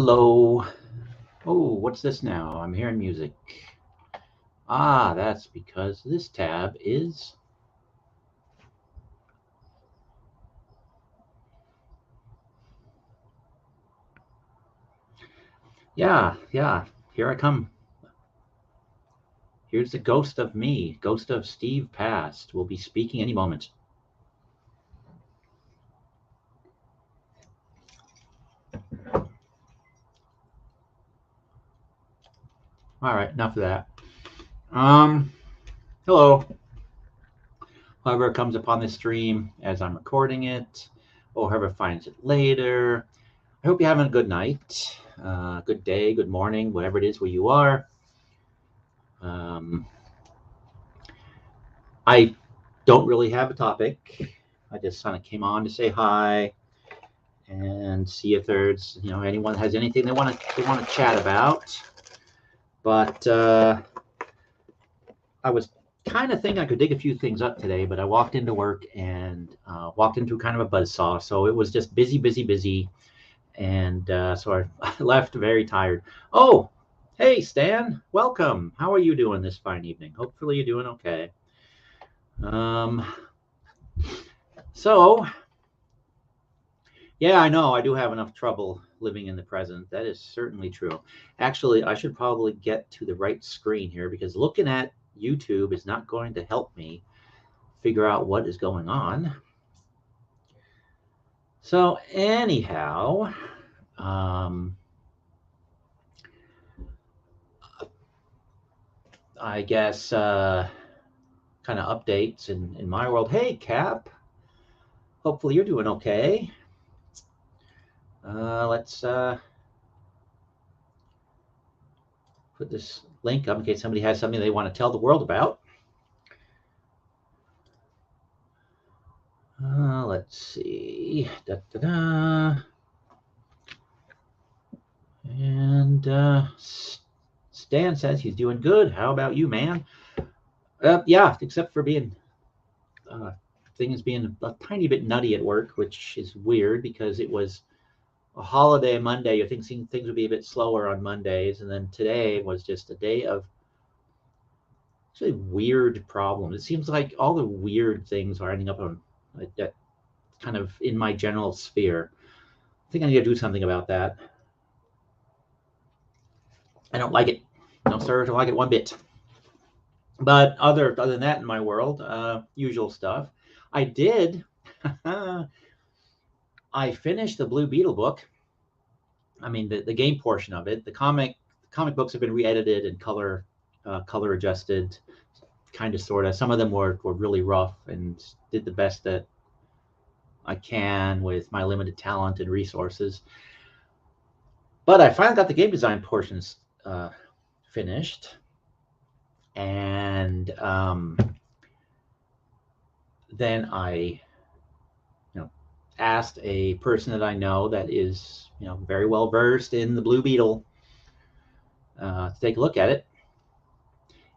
Hello. Oh, what's this now? I'm hearing music. Ah, that's because this tab is... Yeah, here I come. Here's the ghost of me, ghost of Steve Past. Will be speaking any moment. All right, enough of that. Hello. Whoever comes upon this stream as I'm recording it, or whoever finds it later, I hope you're having a good night, good day, good morning, whatever it is where you are. I don't really have a topic. I just kind of came on to say hi and see if there's anyone has anything they want to chat about. But I was kind of thinking I could dig a few things up today, but I walked into work and walked into kind of a buzzsaw, so it was just busy, and so I left very tired. Oh, hey Stan, welcome. How are you doing this fine evening? Hopefully you're doing okay. So, yeah, I know I do have enough trouble living in the present. That is certainly true. Actually, I should probably get to the right screen here because looking at YouTube is not going to help me figure out what is going on. So anyhow, I guess kind of updates in my world. Hey, Cap. Hopefully you're doing okay. Let's put this link up in case somebody has something they want to tell the world about. Let's see. And Stan says he's doing good. How about you, man? Yeah, except for being things being a tiny bit nutty at work, which is weird because it was a holiday Monday. You think things would be a bit slower on Mondays, and then today was just a day of actually weird problems. It seems like all the weird things are ending up on that kind of in my general sphere. I think I need to do something about that. I don't like it. No, sir, I don't like it one bit. But other than that, in my world, usual stuff. I did. I finished the Blue Beetle book. I mean, the game portion of it. The comic books have been re-edited and color adjusted, kind of, sort of. Some of them were really rough, and did the best that I can with my limited talent and resources. But I finally got the game design portions finished, and then I asked a person that I know that is very well versed in the Blue Beetle to take a look at it.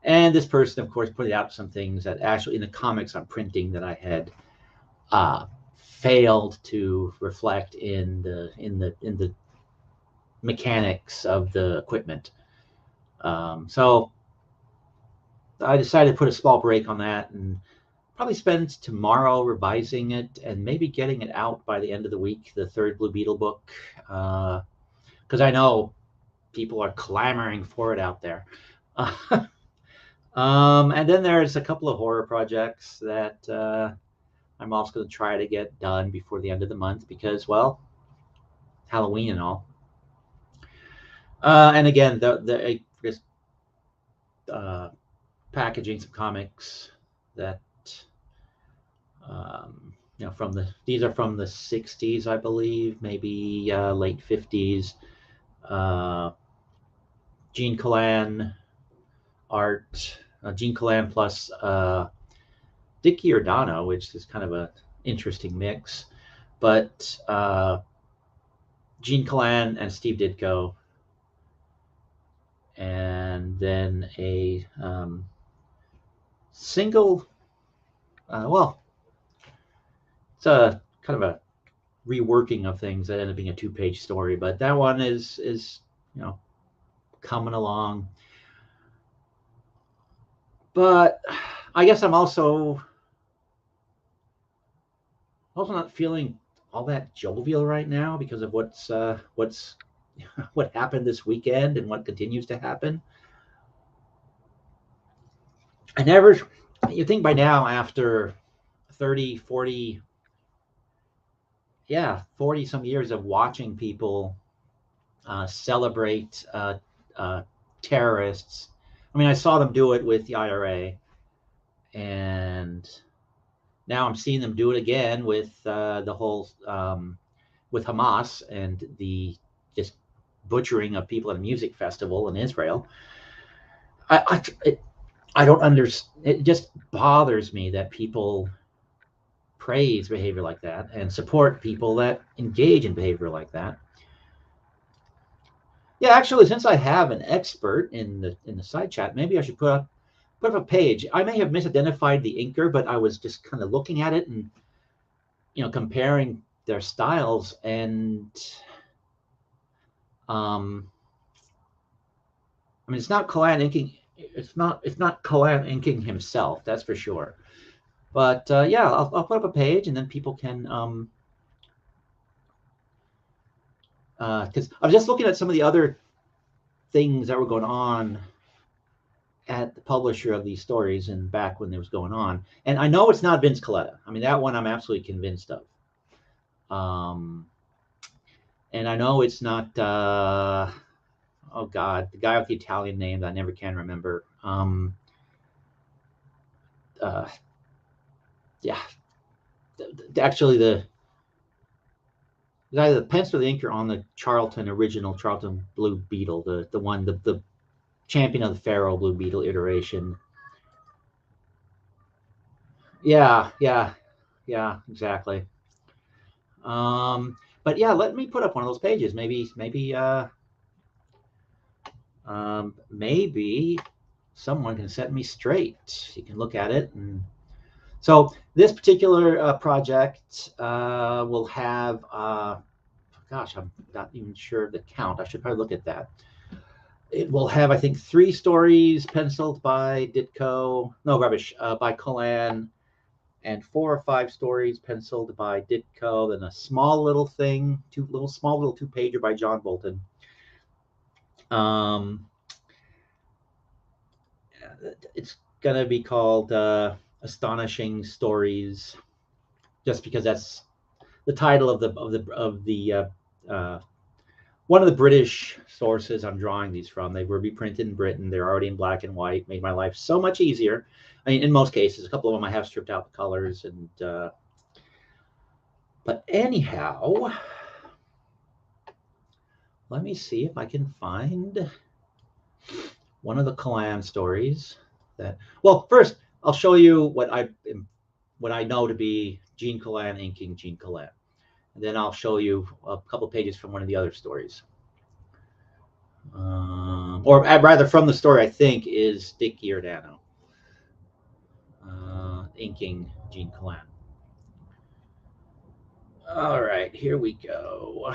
And this person, of course, pointed out some things that actually in the comics I'm printing that I had failed to reflect in the mechanics of the equipment. So I decided to put a small break on that and probably spend tomorrow revising it and maybe getting it out by the end of the week, the third Blue Beetle book, because I know people are clamoring for it out there. And then there's a couple of horror projects that I'm also going to try to get done before the end of the month because, well, Halloween and all. And again, just packaging some comics that these are from the 60s, I believe, maybe late 50s. Gene Colan art, Gene Colan plus Dick Giordano, which is kind of an interesting mix. But Gene Colan and Steve Ditko, and then a single, well, it's a kind of a reworking of things that ended up being a 2-page story. But that one is you know, coming along. But I guess I'm also not feeling all that jovial right now because of what's what happened this weekend and what continues to happen. I never, you think by now, after 30, 40, yeah, 40 some years of watching people celebrate terrorists. I mean, I saw them do it with the IRA, and now I'm seeing them do it again with the whole with Hamas and the just butchering of people at a music festival in Israel. I don't understand. It just bothers me that people praise behavior like that and support people that engage in behavior like that. Yeah, actually, since I have an expert in the side chat, maybe I should put up a page. I may have misidentified the inker, but I was just kind of looking at it and comparing their styles, and I mean, it's not Kalan inking. It's not Kalan inking himself, that's for sure. But yeah, I'll put up a page, and then people can because I was just looking at some of the other things that were going on at the publisher of these stories and back when it was going on. And I know it's not Vince Coletta. I mean, that one I'm absolutely convinced of. And I know it's not, oh God, the guy with the Italian name that I never can remember. Yeah, actually the guy, the pencil or the inker on the original Charlton Blue Beetle, the champion of the Pharaoh Blue Beetle iteration. Yeah, exactly. But yeah, let me put up one of those pages. Maybe someone can set me straight. You can look at it. And so this particular project will have, gosh, I'm not even sure of the count. I should probably look at that. It will have, I think, 3 stories penciled by Ditko. No, rubbish, by Kalan, and 4 or 5 stories penciled by Ditko. Then a small little thing, small little 2-pager by John Bolton. It's gonna be called Astonishing Stories, just because that's the title of the one of the British sources I'm drawing these from. They were reprinted in Britain. They're already in black and white. Made my life so much easier. I mean, in most cases, a couple of them I have stripped out the colors, and but anyhow, let me see if I can find one of the Kalan stories. Well, first I'll show you what I know to be Gene Kalan inking Gene Kalan. And then I'll show you a couple pages from one of the other stories. Or rather, from the story, I think, is Dick Giordano inking Gene Kalan. All right, here we go.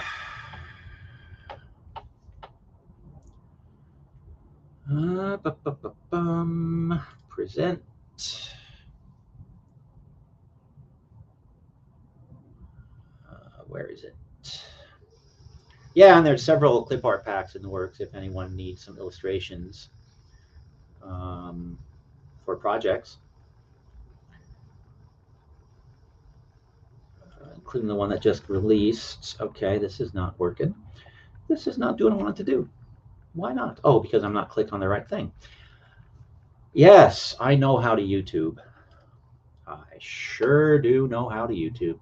Present. Where is it? Yeah, and there's several clip art packs in the works if anyone needs some illustrations for projects, including the one that just released. Okay, this is not working. This is not doing what I want it to do. Why not? Oh, because I'm not clicked on the right thing. Yes, I know how to YouTube. I sure do know how to YouTube.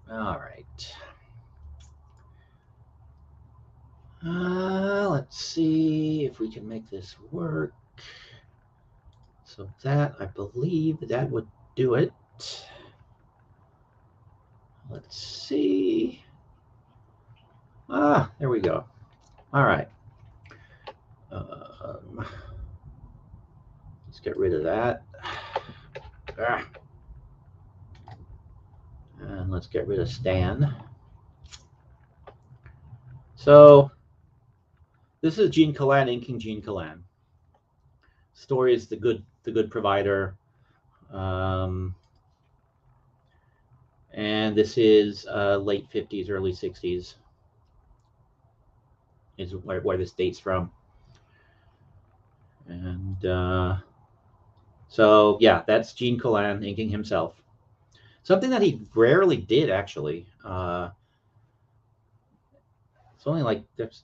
All right. Let's see if we can make this work. So that, I believe that would do it. Let's see. There we go. All right. Let's get rid of that. And let's get rid of Stan. So this is Gene Colan inking Gene Colan. Story is the good provider. And this is late 50s, early 60s is where this dates from. And so, yeah, that's Gene Colan inking himself. Something that he rarely did, actually. It's only like, there's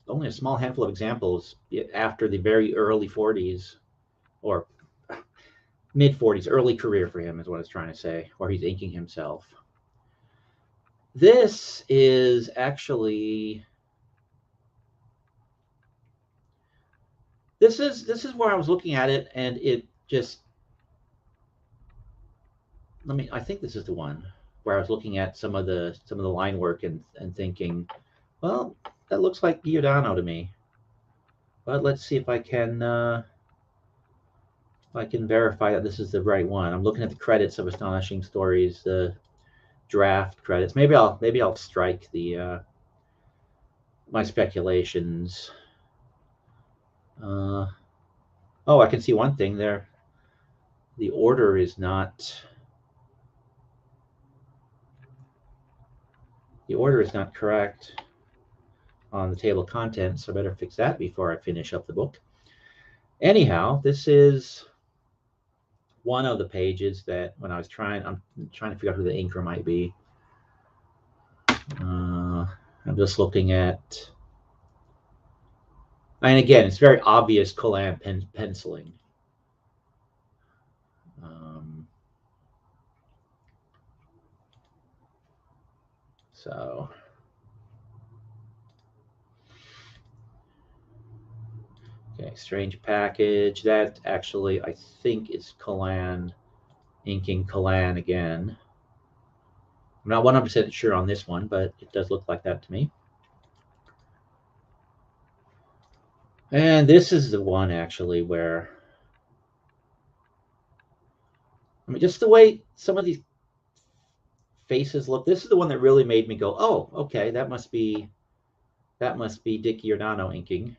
only a small handful of examples after the very early 40s, or mid 40s, early career for him is what I was trying to say, where he's inking himself. This is actually, this is where I was looking at it, and it just, I think this is the one where I was looking at some of the line work and thinking, well, that looks like Giordano to me. But let's see if I can verify that this is the right one. I'm looking at the credits of Astonishing Stories, the draft credits. Maybe I'll strike the my speculations. Oh, I can see one thing there. The order is not correct on the table of contents, so I better fix that before I finish up the book. Anyhow, this is one of the pages that when I'm trying to figure out who the inker might be. I'm just looking at, and again, it's very obvious Colan penciling. So, okay, strange package. That actually, I think, is Colan inking Colan again. I'm not 100% sure on this one, but it does look like that to me. And this is the one actually where, I mean, just the way some of these faces look. This is the one that really made me go, "Oh, okay, that must be Dick Giordano inking."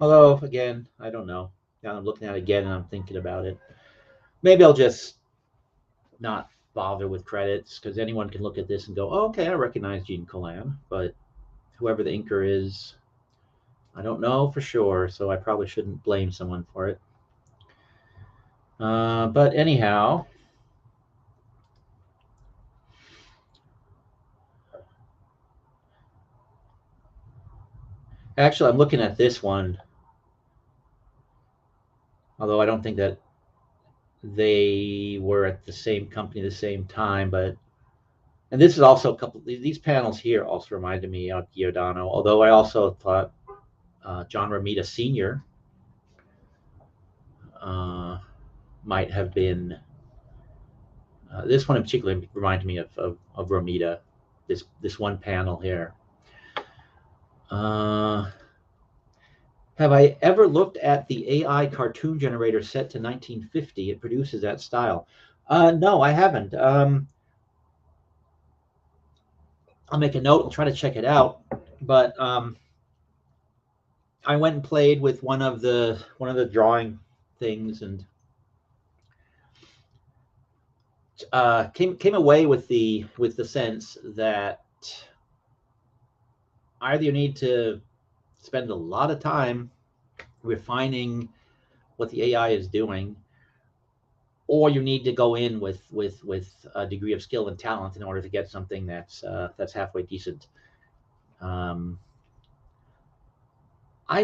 Although, again, I don't know. Now I'm looking at it again and I'm thinking about it. Maybe I'll just not bother with credits, because anyone can look at this and go, "Oh, okay, I recognize Gene Colan," but whoever the inker is, I don't know for sure, so I probably shouldn't blame someone for it. But anyhow, actually, I'm looking at this one, although I don't think that they were at the same company at the same time, but, and this is also a couple, these panels here also reminded me of Giordano, although I also thought John Romita Sr. Might have been, this one in particular reminded me of Romita, this one panel here. Have I ever looked at the AI cartoon generator set to 1950? It produces that style. No, I haven't. I'll make a note and try to check it out. But I went and played with one of the drawing things, and came away with the sense that either you need to spend a lot of time refining what the AI is doing, or you need to go in with a degree of skill and talent in order to get something that's halfway decent. I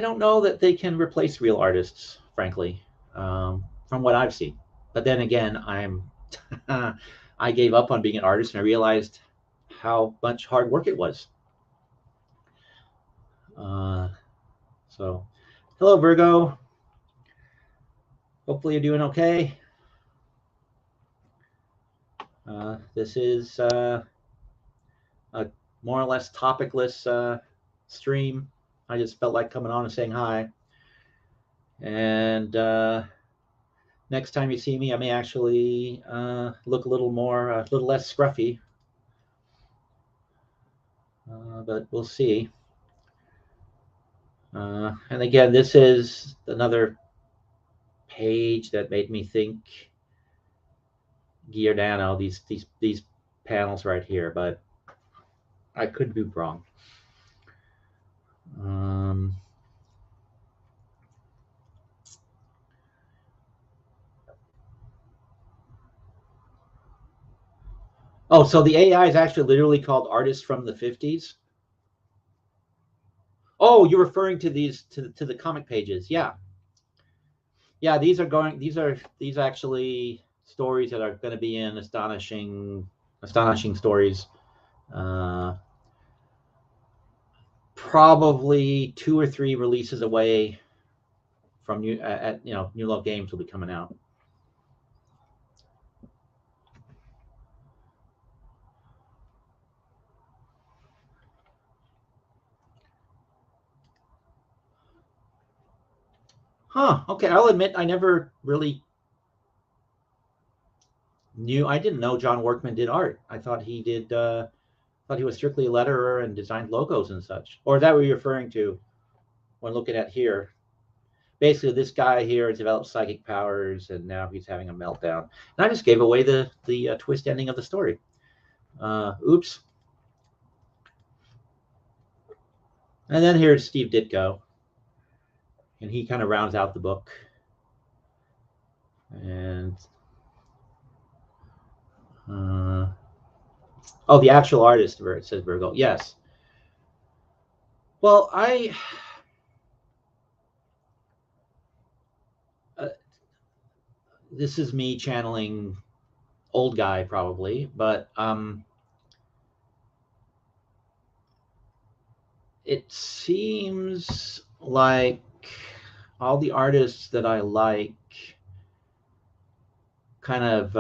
don't know that they can replace real artists, frankly, from what I've seen. But then again, I gave up on being an artist, and I realized how much hard work it was. So, hello, Virgo. Hopefully you're doing okay. This is more or less topicless stream. I just felt like coming on and saying hi. And next time you see me, I may actually look a little less scruffy. But we'll see. And again, this is another page that made me think Giordano, these panels right here, but I could be wrong. Oh, so the AI is actually literally called artists from the 50s. Oh, you're referring to these to the comic pages. Yeah. Yeah, these actually stories that are going to be in astonishing stories. Probably 2 or 3 releases away from New Love Games will be coming out. Huh. Okay, I'll admit I never really knew. I didn't know John Workman did art. I thought he did. Thought he was strictly a letterer and designed logos and such. Or is that what you're referring to when looking at here? Basically, this guy here has developed psychic powers, and now he's having a meltdown. And I just gave away the twist ending of the story. Oops. And then here's Steve Ditko, and he kind of rounds out the book. And oh, the actual artist, where it says Virgo. Yes. Well, this is me channeling old guy probably, but it seems like all the artists that I like kind of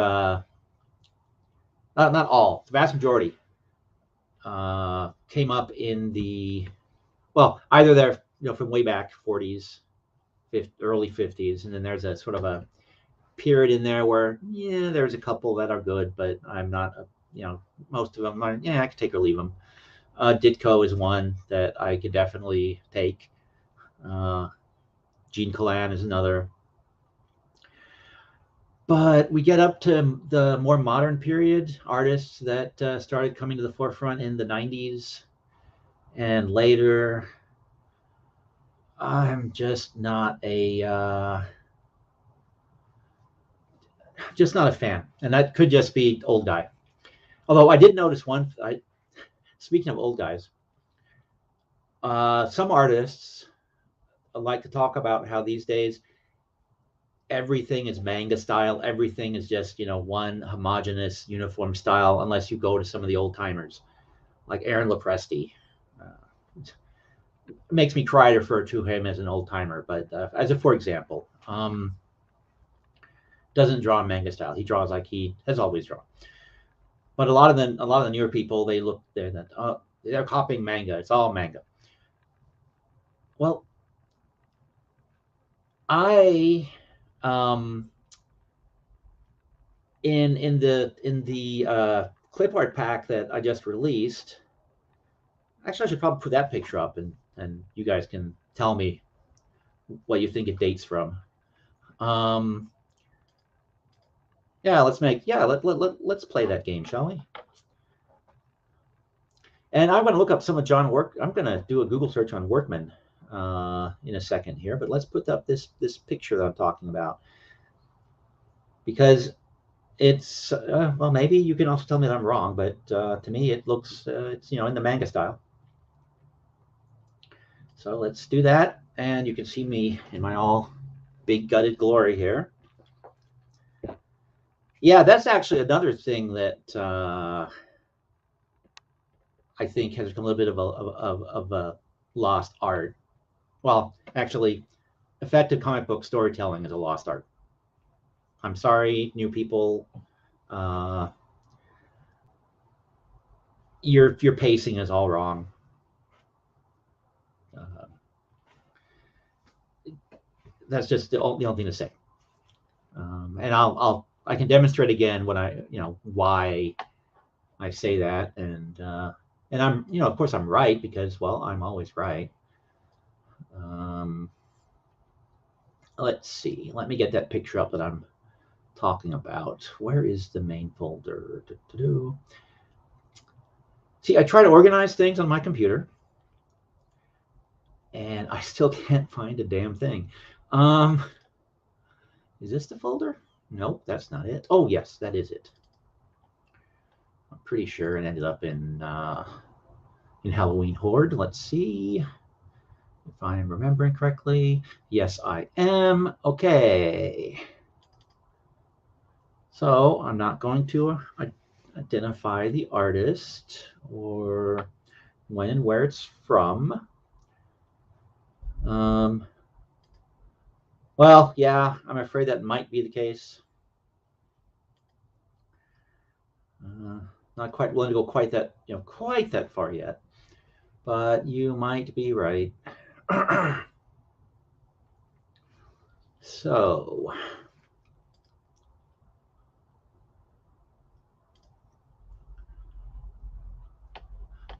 not all, the vast majority came up in the, well, either they're from way back 40s, early 50s, and then there's a sort of a period in there where there's a couple that are good, but I'm not most of them are I could take or leave them. Ditko is one that I could definitely take. Gene Colan is another. But we get up to the more modern period, artists that started coming to the forefront in the 90s and later. I'm just not a fan, and that could just be old guy. Although I did notice speaking of old guys, some artists like to talk about how these days everything is manga style. Everything is just one homogenous uniform style, unless you go to some of the old timers like Aaron Lopresti. It makes me cry to refer to him as an old timer, but as a for example, doesn't draw manga style. He draws like he has always drawn. But a lot of the newer people, they're copying manga. It's all manga. Well, I in the clip art pack that I just released. Actually, I should probably put that picture up, and you guys can tell me what you think it dates from. Yeah, let's play that game, shall we? And I'm going to look up some of John Work. I'm going to do a Google search on Workman in a second here, but let's put up this picture that I'm talking about, because it's well, maybe you can also tell me that I'm wrong, but to me it looks it's in the manga style. So let's do that, and you can see me in my all big gutted glory here. Yeah, that's actually another thing that I think has become a little bit of a lost art. Well, actually, effective comic book storytelling is a lost art. I'm sorry, new people. your pacing is all wrong. That's just the only thing to say. And I can demonstrate again when why I say that, and I'm of course I'm right, because well, I'm always right. Let's see. Let me get that picture up that I'm talking about. Where is the main folder? See, I try to organize things on my computer, and I still can't find a damn thing. Is this the folder? Nope, that's not it. Oh, yes, that is it. I'm pretty sure it ended up in Halloween Horde. Let's see if I am remembering correctly. Yes, I am. Okay. So I'm not going to identify the artist or when and where it's from. Well, yeah, I'm afraid that might be the case. Not quite willing to go quite that far yet, but you might be right. So,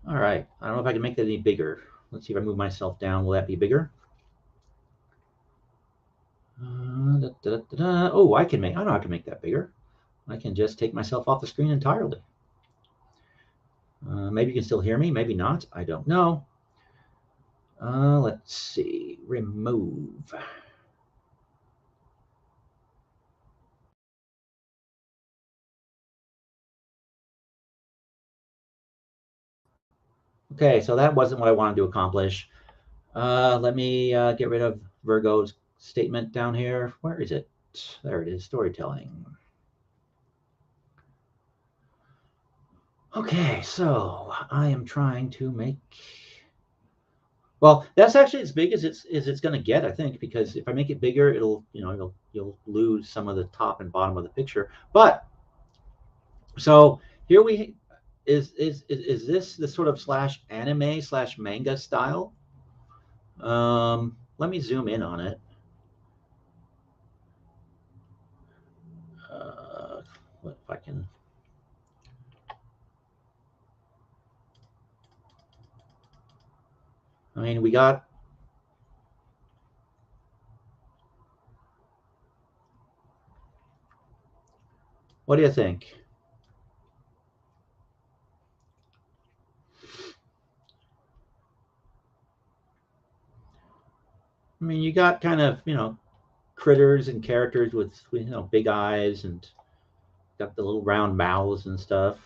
all right. I don't know if I can make that any bigger. Let's see if I move myself down. Will that be bigger? Oh, I know how to make that bigger. I can just take myself off the screen entirely. Maybe you can still hear me, maybe not. I don't know. Let's see. Remove. Okay, so that wasn't what I wanted to accomplish. Let me get rid of Virgo's statement down here. Where is it? There it is, storytelling. Okay, so I am trying to make, well, that's actually as big as it's going to get, I think, because if I make it bigger, it'll, you'll lose some of the top and bottom of the picture. But so here we is this the sort of /anime/manga style? Let me zoom in on it. What if I can? I mean, we got, what do you think? I mean, you got kind of, critters and characters with, big eyes, and got the little round mouths and stuff.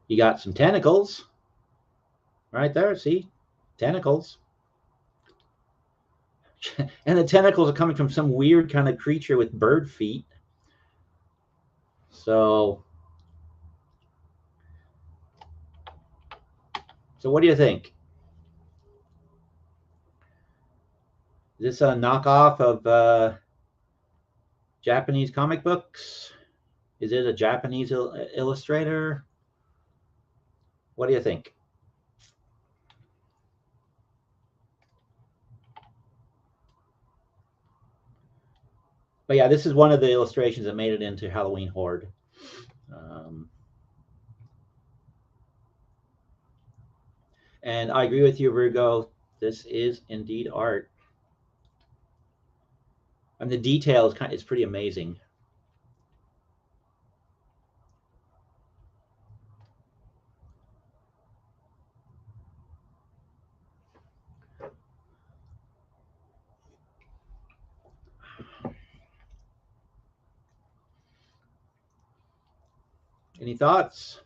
You got some tentacles right there. See? Tentacles. And the tentacles are coming from some weird kind of creature with bird feet. So what do you think? Is this a knockoff of Japanese comic books? Is it a Japanese illustrator? What do you think? But yeah, this is one of the illustrations that made it into Halloween Horde. And I agree with you, Virgo. This is indeed art. And the detail is it's pretty amazing. Any thoughts?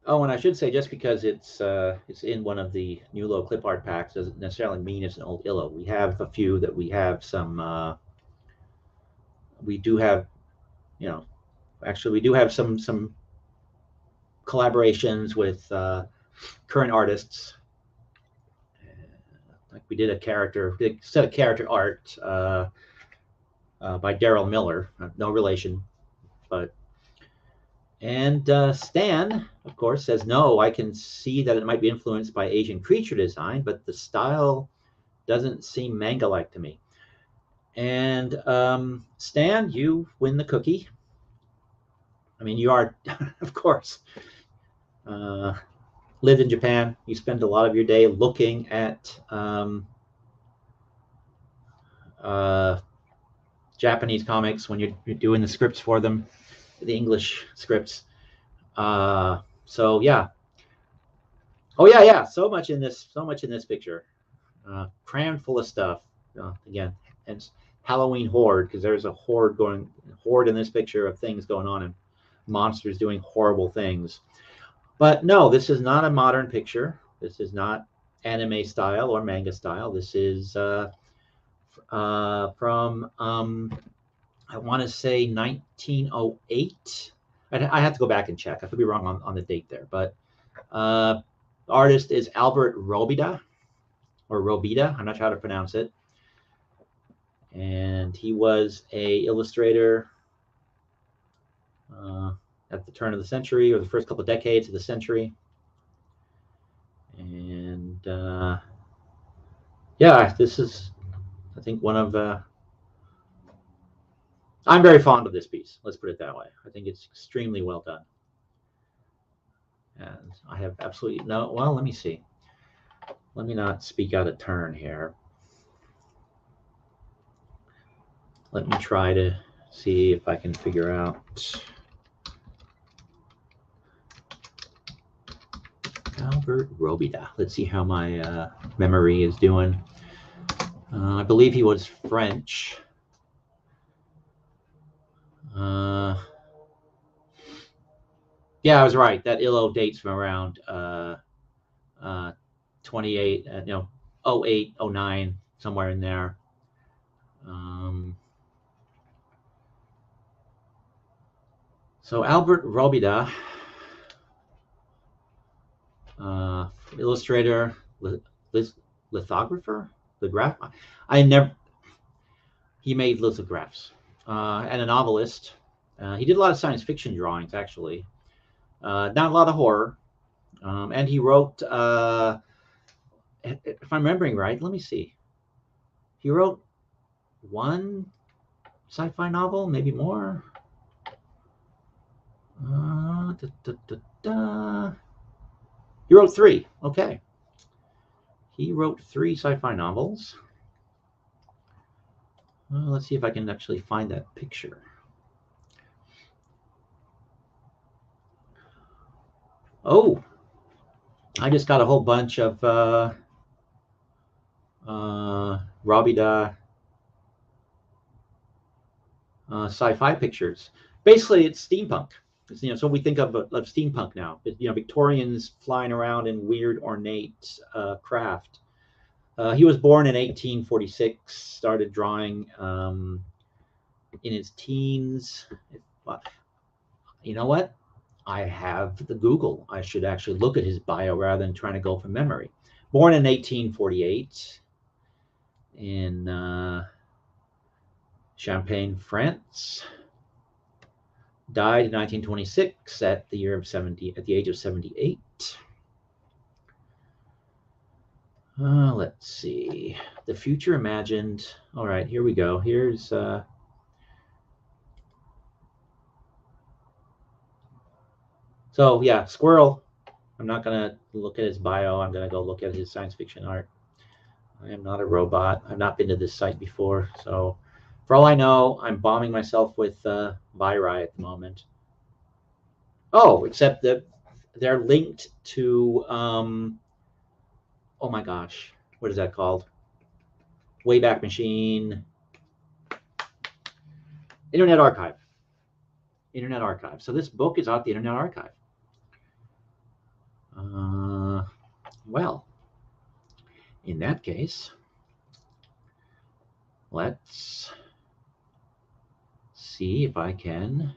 Oh, and I should say, just because it's in one of the new low clip art packs doesn't necessarily mean it's an old illo. We have a few that we have some. We do have, actually we do have some collaborations with current artists. Like we did a set of character art by Daryl Miller, no relation, but. And Stan, of course, says, no, I can see that it might be influenced by Asian creature design, but the style doesn't seem manga-like to me. And Stan, you win the cookie. I mean, you are, of course, lived in Japan. You spend a lot of your day looking at Japanese comics when you're doing the scripts for them, the English scripts. So yeah. Oh yeah. So much in this picture, crammed full of stuff. Again, and Halloween horde, because there's a horde in this picture of things going on and monsters doing horrible things. But no, this is not a modern picture. This is not anime style or manga style. This is from I want to say 1908. I have to go back and check. I could be wrong on the date there, but the artist is Albert Robida, or Robida. I'm not sure how to pronounce it. And he was a illustrator at the turn of the century, or the first couple of decades of the century. And yeah, this is, I think, one of I'm very fond of this piece. Let's put it that way. I think it's extremely well done. And I have absolutely no, well, let me see. Let me not speak out of turn here. Let me try to see if I can figure out. Albert Robida. Let's see how my memory is doing. I believe he was French. Yeah, I was right. That Illo dates from around 28, 08, 09, somewhere in there. So Albert Robida, illustrator, lithographer, he made lithographs, and a novelist. He did a lot of science fiction drawings, actually. Not a lot of horror. And he wrote, if I'm remembering right, let me see. He wrote one sci-fi novel, maybe more. He wrote 3. Okay. He wrote 3 sci-fi novels. Let's see if I can actually find that picture. Oh, I just got a whole bunch of Robida sci-fi pictures. Basically, it's steampunk. It's, so we think of steampunk now. Victorians flying around in weird, ornate craft. He was born in 1846. Started drawing in his teens. You know what? I have the Google. I should actually look at his bio rather than trying to go from memory. Born in 1848 in Champagne, France. Died in 1926 at the age of 78. Let's see. The future imagined. All right, here we go. Here's so yeah, Squirrel. I'm not gonna look at his bio. I'm gonna go look at his science fiction art. I am not a robot. I've not been to this site before, so for all I know, I'm bombing myself with viri at the moment. Oh, except that they're linked to oh my gosh, what is that called? Wayback Machine. Internet Archive. Internet Archive. So this book is out the Internet Archive. Well, in that case, let's see if I can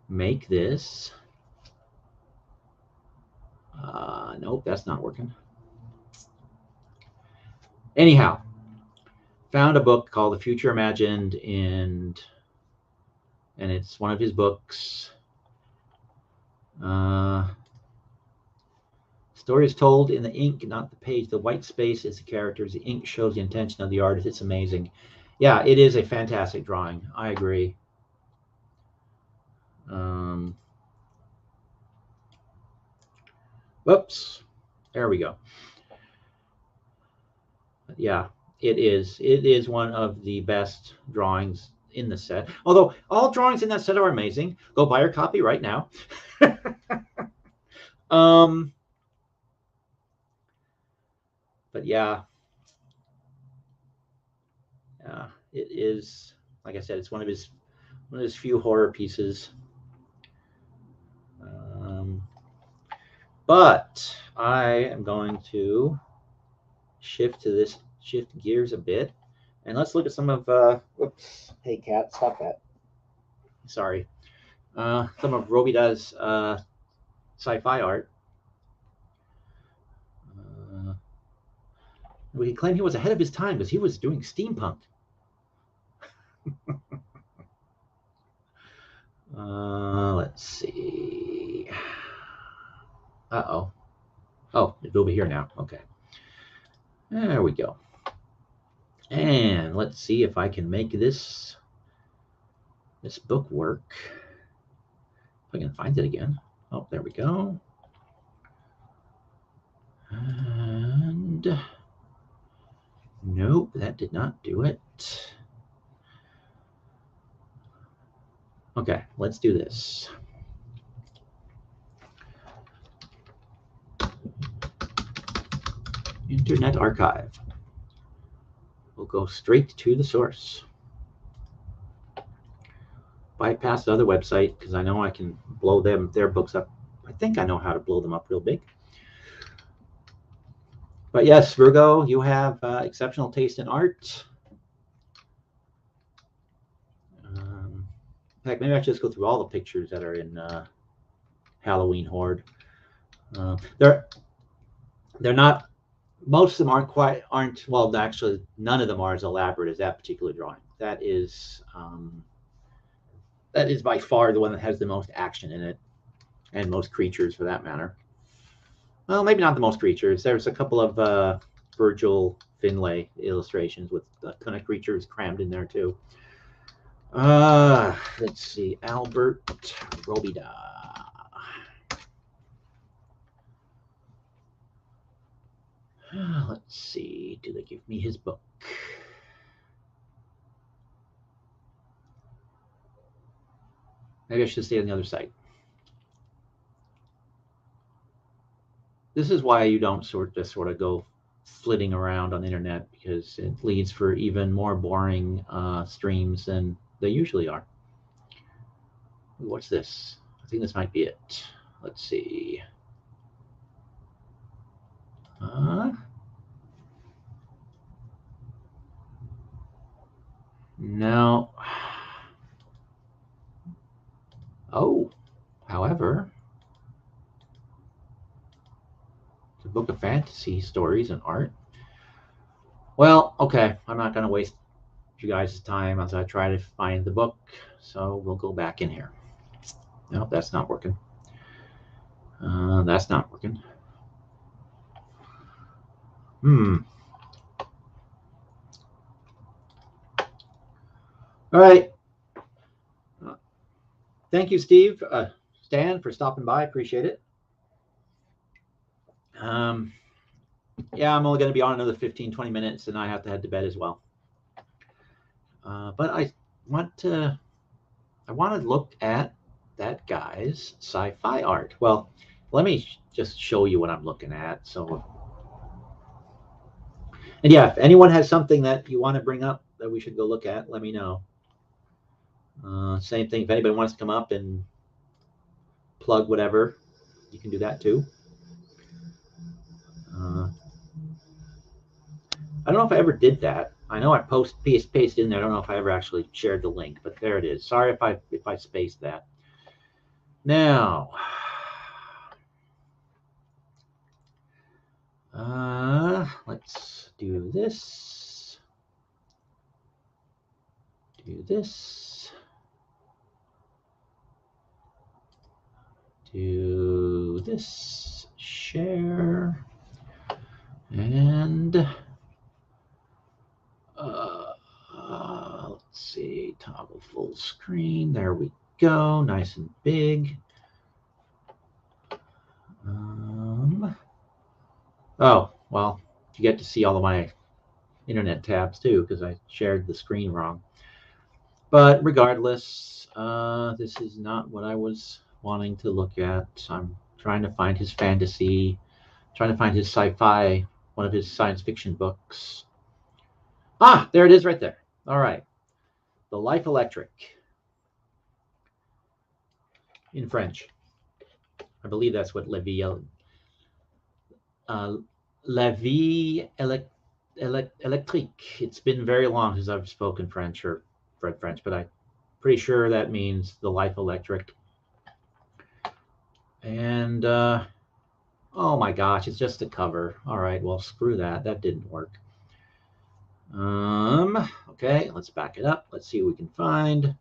make this. Nope, that's not working. Anyhow, found a book called The Future Imagined, and it's one of his books. Story is told in the ink, not the page. The white space is the characters. The ink shows the intention of the artist. It's amazing. Yeah, it is a fantastic drawing. I agree. Whoops. There we go. Yeah, it is. It is one of the best drawings in the set. Although all drawings in that set are amazing. Go buy your copy right now. But yeah, it is. Like I said, it's one of his few horror pieces. But I am going to shift gears a bit, and let's look at some of. Whoops! Hey, cat, stop that. Sorry. Some of Robida's sci-fi art. We can claim he was ahead of his time because he was doing steampunk. Let's see. Uh-oh. Oh, it's over here now. Okay. There we go. And let's see if I can make this book work. If I can find it again. Oh, there we go. And nope, that did not do it. Okay, let's do this. Internet Archive. We'll go straight to the source. Bypass the other website because I know I can blow their books up. I think I know how to blow them up real big. But yes, Virgo, you have exceptional taste in art. In fact, maybe I should just go through all the pictures that are in Halloween Horde. They're not. Most of them aren't. Well, actually, none of them are as elaborate as that particular drawing. That is by far the one that has the most action in it, and most creatures for that matter. Well, maybe not the most creatures. There's a couple of Virgil Finlay illustrations with a ton of creatures crammed in there too. Let's see, Albert Robida. Let's see, do they give me his book? Maybe I should stay on the other side. This is why you don't sort of go flitting around on the internet, because it leads for even more boring streams than they usually are. What's this? I think this might be it. Let's see. No. Oh, however, it's a book of fantasy stories and art. Well, okay, I'm not going to waste you guys' time as I try to find the book, so we'll go back in here. Nope, that's not working. That's not working. All right. Thank you, Steve. Stan, for stopping by. Appreciate it. Yeah, I'm only going to be on another 15-20 minutes, and I have to head to bed as well. But I want to look at that guy's sci-fi art. Well, let me just show you what I'm looking at. So, and yeah, if anyone has something that you want to bring up that we should go look at, let me know. Same thing. If anybody wants to come up and plug whatever, you can do that too. I don't know if I ever did that. I know I pasted in there. I don't know if I ever actually shared the link, but there it is. Sorry if I spaced that. Now, let's do this. Do this. Do this. Share. And let's see, toggle full screen. There we go, nice and big. Oh, well, you get to see all of my internet tabs too, because I shared the screen wrong. But regardless, this is not what I was wanting to look at. I'm trying to find his fantasy, trying to find his sci-fi, one of his science fiction books. Ah, there it is right there. All right. The Life Electric in French. I believe that's what La Vie Électrique. It's been very long since I've spoken French or read French, but I'm pretty sure that means The Life Electric. And oh my gosh, it's just a cover. All right, well, screw that. That didn't work. Okay, let's back it up. Let's see what we can find.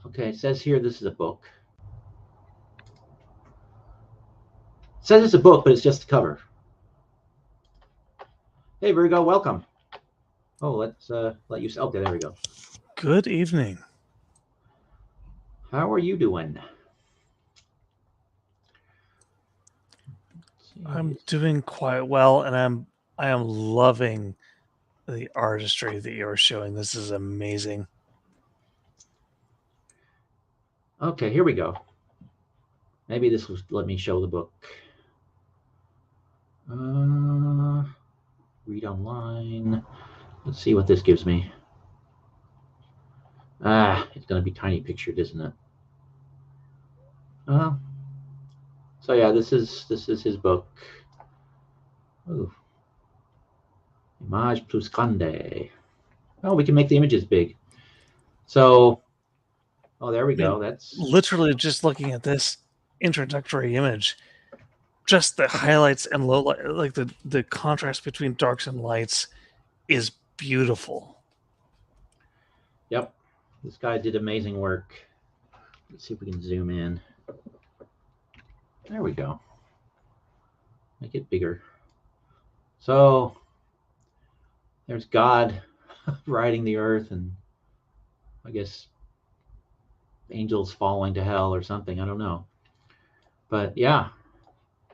Okay, it says here this is a book. It says it's a book, but it's just a cover. Hey, Virgo, welcome. Oh, let's let you. Okay, there we go. Good evening. How are you doing? I'm doing quite well, and I am loving the artistry that you're showing. This is amazing. Okay, here we go. Maybe this will let me show the book. Read online. Let's see what this gives me. Ah, it's going to be tiny pictured, isn't it? So yeah, this is his book. Ooh. Image plus grande. Oh, we can make the images big. So, oh, there we go. That's literally just looking at this introductory image. Just the highlights and low light, like the contrast between darks and lights, is beautiful. Yep, this guy did amazing work. Let's see if we can zoom in. There we go. Make it bigger. So there's God riding the earth, and I guess angels falling to hell or something. I don't know. But yeah,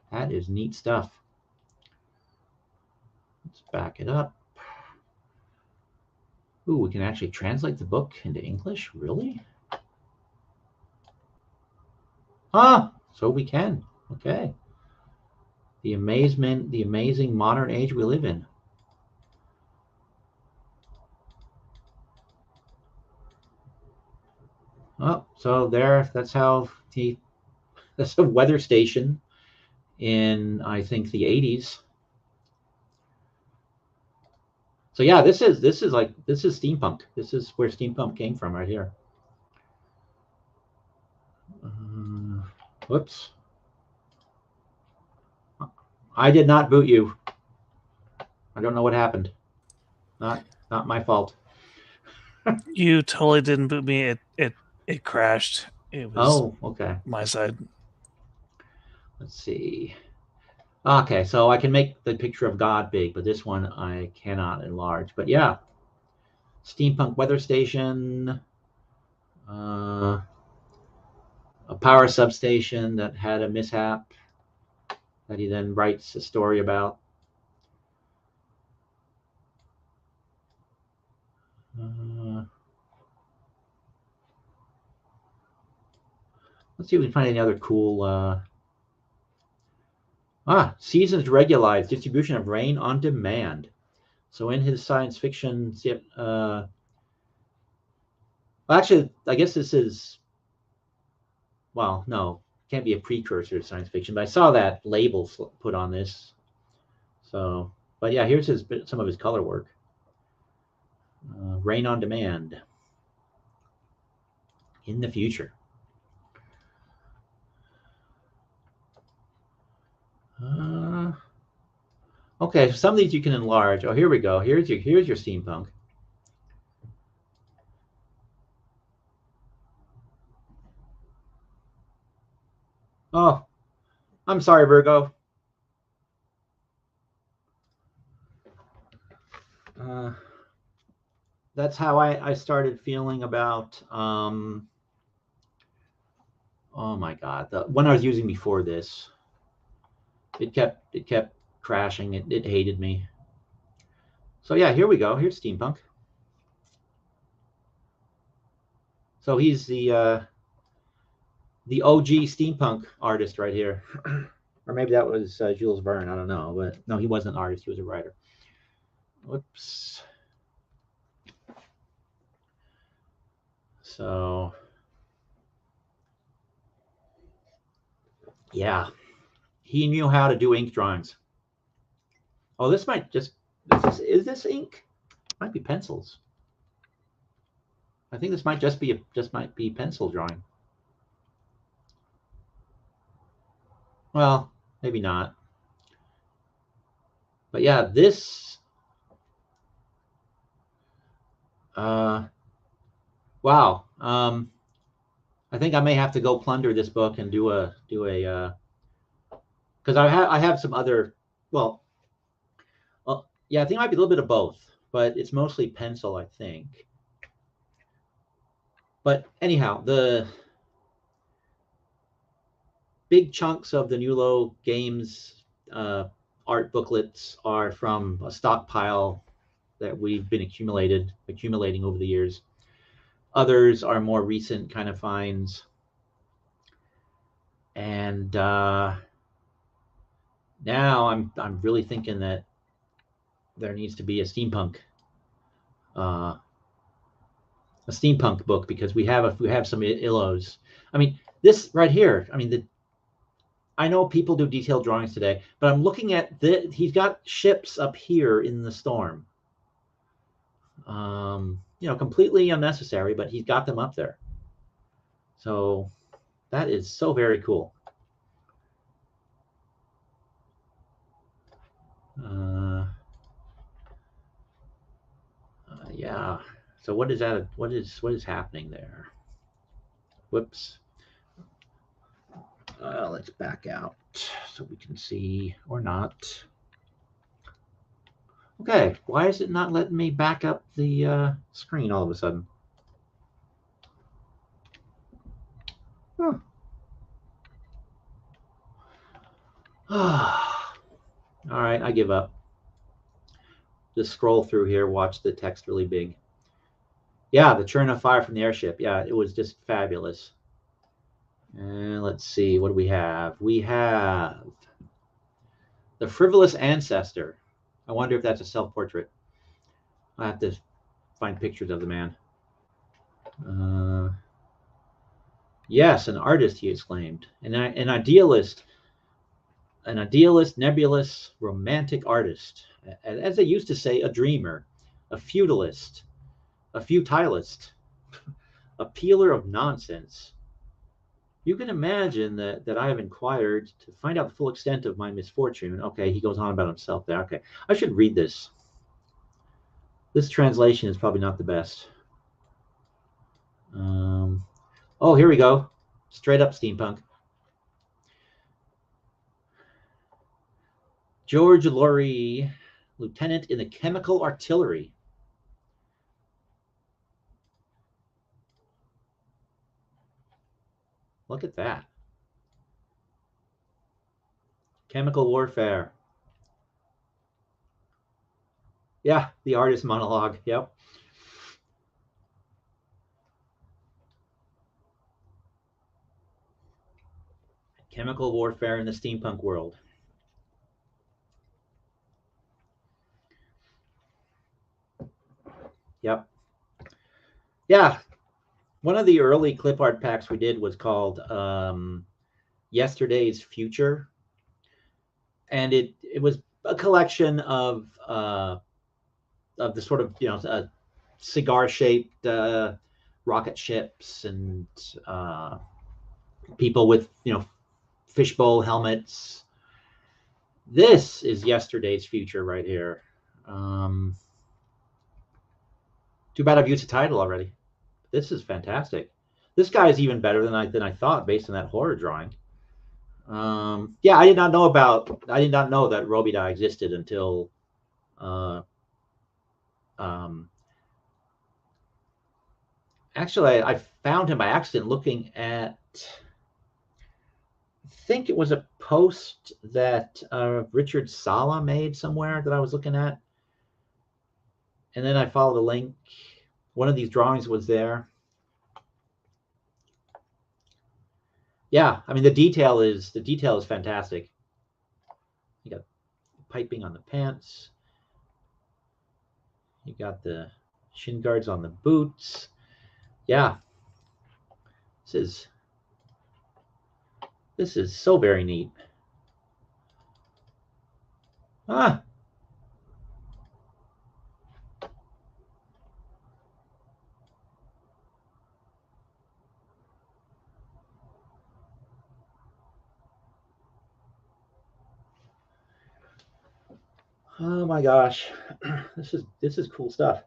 that is neat stuff. Let's back it up. Ooh, we can actually translate the book into English? Really? Ah, so we can. Okay. The amazing modern age we live in. Oh, so that's how that's a weather station in, I think, the 80s. So yeah, this is steampunk. This is where steampunk came from right here. Whoops. I did not boot you. I don't know what happened. Not my fault. You totally didn't boot me. It crashed. It was okay. My side. Let's see. Okay, so I can make the picture of God big, but this one I cannot enlarge. But yeah, steampunk weather station, a power substation that had a mishap that he then writes a story about. Let's see if we can find any other cool. Seasons regularized distribution of rain on demand. So in his science fiction, actually, I guess this is, well, no, can't be a precursor to science fiction, but I saw that label put on this. So, but yeah, here's some of his color work. Rain on demand in the future. Okay, so some of these you can enlarge. Oh, here we go. Here's your steampunk. Oh, I'm sorry, Virgo. That's how I started feeling about oh my god, the one I was using before this. It kept crashing. It hated me. So yeah, here we go. Here's steampunk. So he's the OG steampunk artist right here. Or maybe that was Jules Verne. I don't know, but no, he wasn't an artist. He was a writer. Whoops. So yeah, he knew how to do ink drawings. Oh, this might just is this ink? Might be pencils. I think this might just be pencil drawing. Well, maybe not. But yeah, this wow. I think I may have to go plunder this book and do a because I have some other well yeah, I think it might be a little bit of both, but it's mostly pencil, I think. But anyhow, the big chunks of the Nulo Games art booklets are from a stockpile that we've been accumulating over the years. Others are more recent kind of finds. And now I'm really thinking that there needs to be a steampunk book because we have some illos. I mean, this right here. I mean, I know people do detailed drawings today, but I'm looking at he's got ships up here in the storm. Completely unnecessary, but he's got them up there. So that is so very cool. Yeah. So what is that? What is happening there? Whoops. Let's back out so we can see or not. Okay, why is it not letting me back up the screen all of a sudden? Huh. All right, I give up. Just scroll through here, watch the text really big. Yeah, the churn of fire from the airship. Yeah, it was just fabulous. And let's see, what do we have? We have The Frivolous Ancestor. I wonder if that's a self-portrait. I have to find pictures of the man. Yes, an artist, he exclaimed. An idealist, nebulous, romantic artist. As they used to say, a dreamer, a futilist, a peeler of nonsense. You can imagine that I have inquired to find out the full extent of my misfortune. Okay, he goes on about himself there. Okay, I should read this. This translation is probably not the best. Oh, here we go. Straight up steampunk. George Laurie, lieutenant in the chemical artillery. Look at that. Chemical warfare. Yeah, the artist monologue. Yep. Chemical warfare in the steampunk world. Yep. Yeah. One of the early clip art packs we did was called Yesterday's Future. And it was a collection of the sort of, cigar shaped rocket ships and people with, fishbowl helmets, This is yesterday's future right here. Too bad I've used the title already. This is fantastic. This guy is even better than I thought based on that horror drawing. Yeah, I did not know that Robida existed until actually I found him by accident looking at, I think it was a post that Richard Sala made somewhere that I was looking at. And then I followed the link. One of these drawings was there. Yeah, I mean the detail is fantastic. You got piping on the pants. You got the shin guards on the boots. Yeah. This is so very neat. Ah. Oh my gosh. This is cool stuff.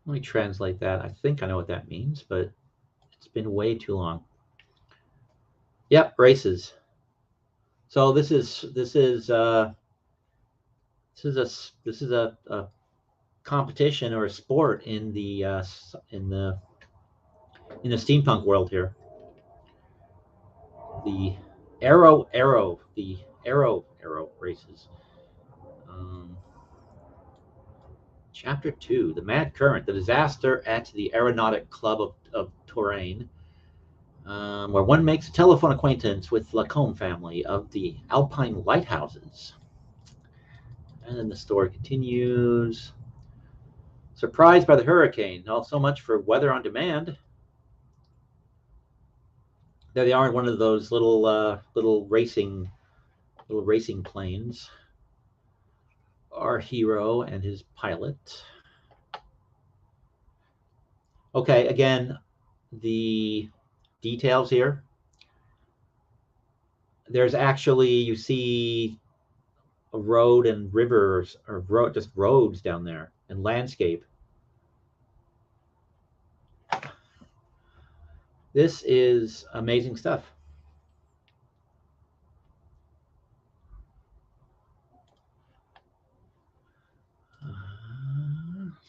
Let me translate that. I think I know what that means, but it's been way too long. Yep, races. So this is a competition or a sport in the steampunk world here. The arrow races. Chapter 2, The Mad Current, the disaster at the Aeronautic Club of Touraine, where one makes a telephone acquaintance with Lacombe family of the Alpine Lighthouses. And then the story continues. Surprised by the hurricane. Not so much for weather on demand. There they are in one of those little racing planes. Our hero and his pilot. Okay, again, the details here. There's actually, you see a road and rivers, or just roads down there and landscape. This is amazing stuff.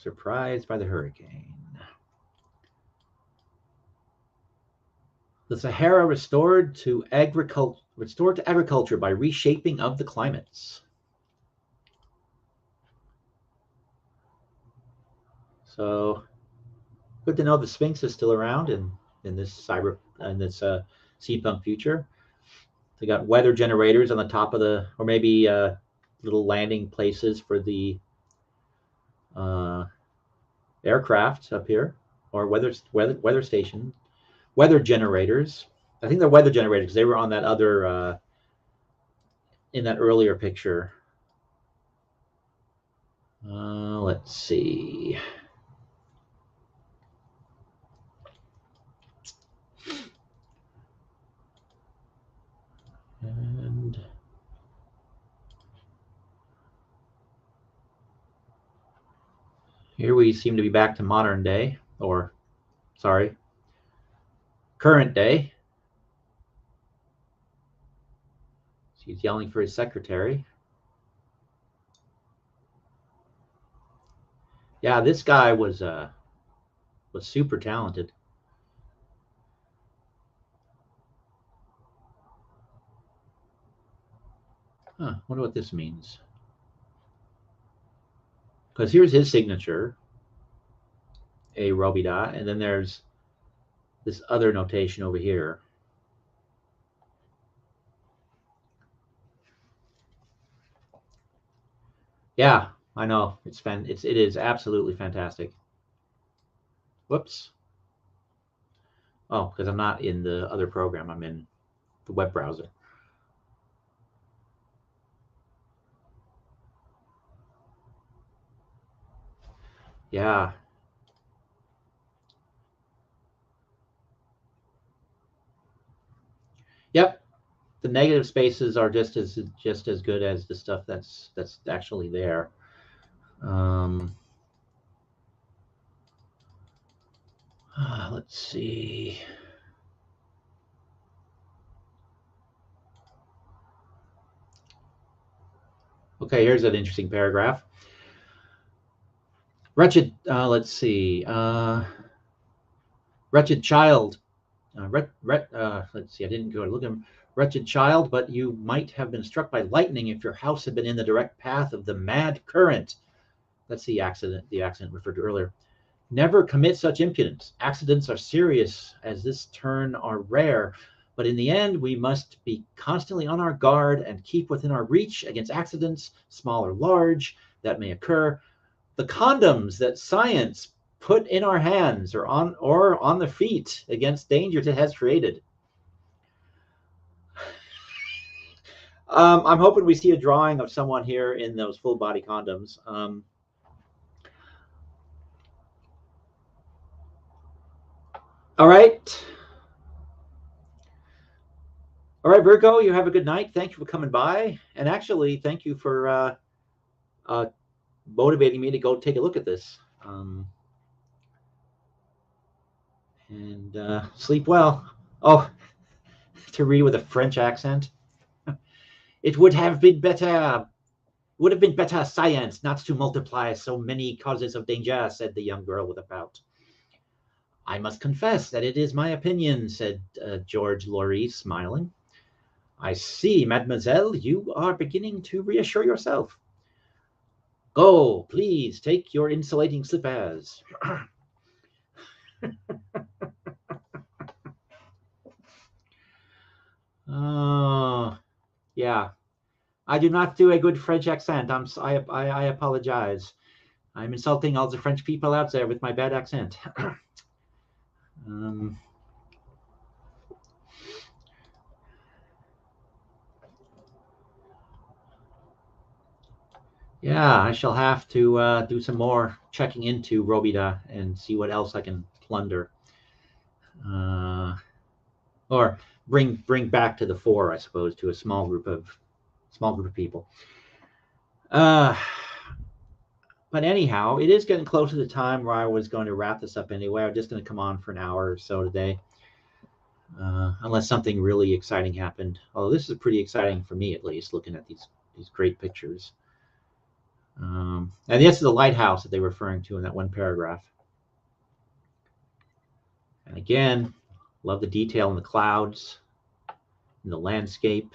Surprised by the hurricane. The Sahara restored to agriculture by reshaping of the climates. So good to know the Sphinx is still around in this steampunk future. They got weather generators on the top of the, or maybe little landing places for the aircraft up here, or weather station, weather generators. I think they're weather generators because they were on that other in that earlier picture. Let's see. And here we seem to be back to modern day, or sorry, current day. He's yelling for his secretary. Yeah, this guy was super talented. Huh, wonder what this means. Because here's his signature, A Robida, and then there's this other notation over here. Yeah, I know. It is absolutely fantastic. Whoops. Oh, because I'm not in the other program. I'm in the web browser. Yeah. Yep. The negative spaces are just as good as the stuff that's actually there. Um, let's see. Okay, here's an interesting paragraph. Wretched, let's see. Wretched child. Let's see, I didn't go to look at him. Wretched child, but you might have been struck by lightning if your house had been in the direct path of the mad current. That's the accident referred to earlier. Never commit such impudence. Accidents are serious, as this turn are rare. But in the end, we must be constantly on our guard and keep within our reach against accidents, small or large, that may occur. The condoms that science put in our hands or on the feet against dangers it has created. I'm hoping we see a drawing of someone here in those full body condoms. All right. All right, Virgo, you have a good night. Thank you for coming by. And actually, thank you for motivating me to go take a look at this. And sleep well. Oh, to read with a French accent. It would have been better science not to multiply so many causes of danger, said the young girl with a pout. I must confess that it is my opinion, said George Laurie, smiling. I see, mademoiselle, you are beginning to reassure yourself. Go, please, take your insulating slippers. Oh, yeah. I do not do a good French accent. I apologize. I'm insulting all the French people out there with my bad accent. Yeah, I shall have to do some more checking into Robida and see what else I can plunder, or bring back to the fore, I suppose, to a small group of people. But anyhow, it is getting close to the time where I was going to wrap this up anyway. I'm just going to come on for an hour or so today, unless something really exciting happened. Although this is pretty exciting for me, at least, looking at these great pictures. And this is the lighthouse that they're referring to in that one paragraph. And again, love the detail in the clouds, in the landscape.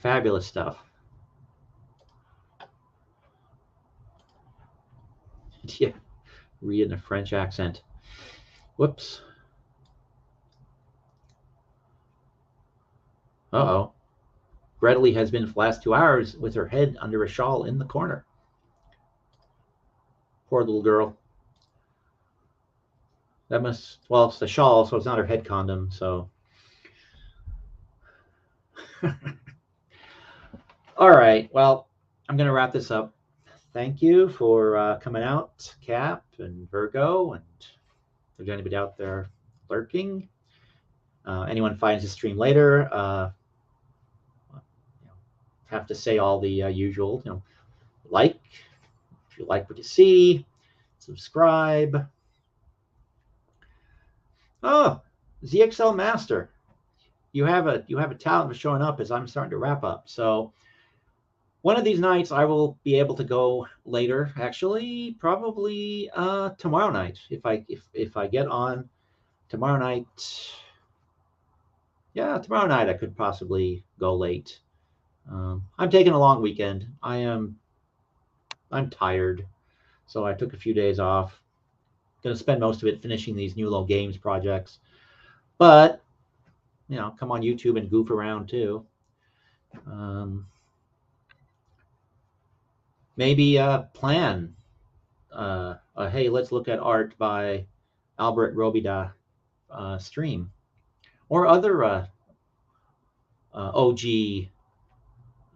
Fabulous stuff. Yeah, read in a French accent. Whoops. Uh-oh. Bradley has been for the last 2 hours with her head under a shawl in the corner. Poor little girl. That must, well, it's the shawl, so it's not her head condom, so. All right, well, I'm going to wrap this up. Thank you for coming out, Cap and Virgo, and if there's anybody out there lurking. Anyone finds the stream later, have to say all the usual, like if you like what you see, subscribe. Oh, ZXL Master, you have a talent for showing up as I'm starting to wrap up. So one of these nights I will be able to go later. Actually, probably tomorrow night if I get on tomorrow night. Yeah, tomorrow night I could possibly go late. I'm taking a long weekend. I'm tired, so I took a few days off. Going to spend most of it finishing these new little games projects, but come on YouTube and goof around too. Maybe plan. Hey, let's look at art by Albert Robida stream, or other OG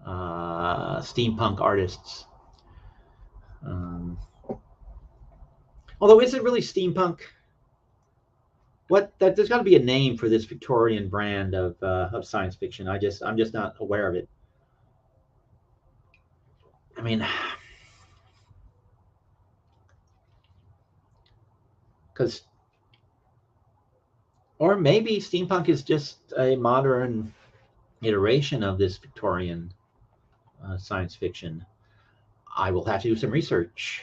steampunk artists. Although, is it really steampunk? There's got to be a name for this Victorian brand of science fiction. I'm just not aware of it. I mean, because, or maybe steampunk is just a modern iteration of this Victorian science fiction. I will have to do some research.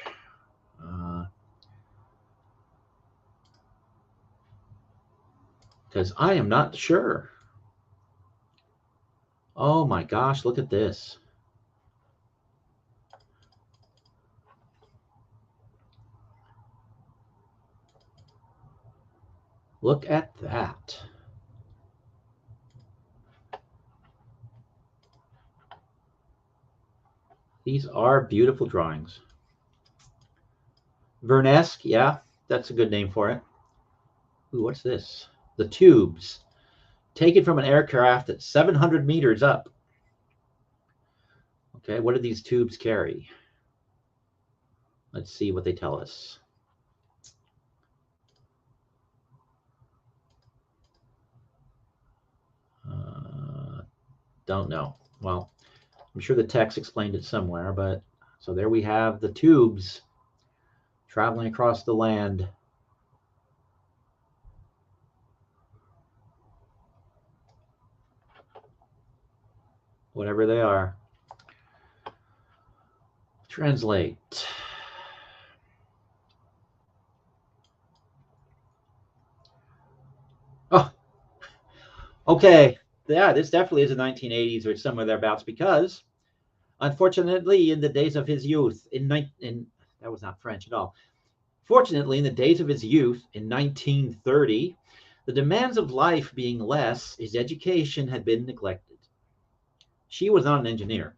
Because I am not sure. Oh my gosh, look at this. Look at that. These are beautiful drawings. Vernesque, yeah, that's a good name for it. Ooh, what's this? The tubes. Taken from an aircraft at 700 meters up. Okay, what do these tubes carry? Let's see what they tell us. Don't know. Well, I'm sure the text explained it somewhere, but so there we have the tubes traveling across the land. Whatever they are. Translate. Oh, okay. Yeah, this definitely is the 1980s or somewhere thereabouts, because unfortunately, in the days of his youth, that was not French at all. Fortunately, in the days of his youth, in 1930, the demands of life being less, his education had been neglected. She was not an engineer.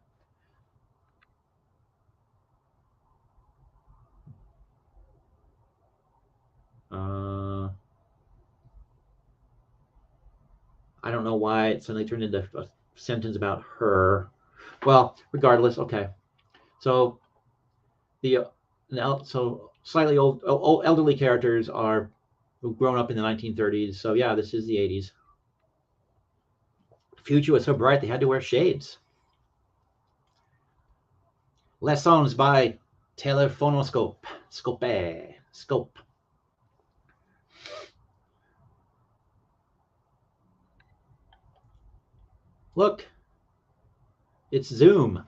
I don't know why it suddenly turned into a sentence about her. Well, regardless, okay. So so slightly old elderly characters are who've grown up in the 1930s. So yeah, this is the 80s. The future was so bright they had to wear shades. Lessons by Telephonoscope. Scope. Look, it's Zoom.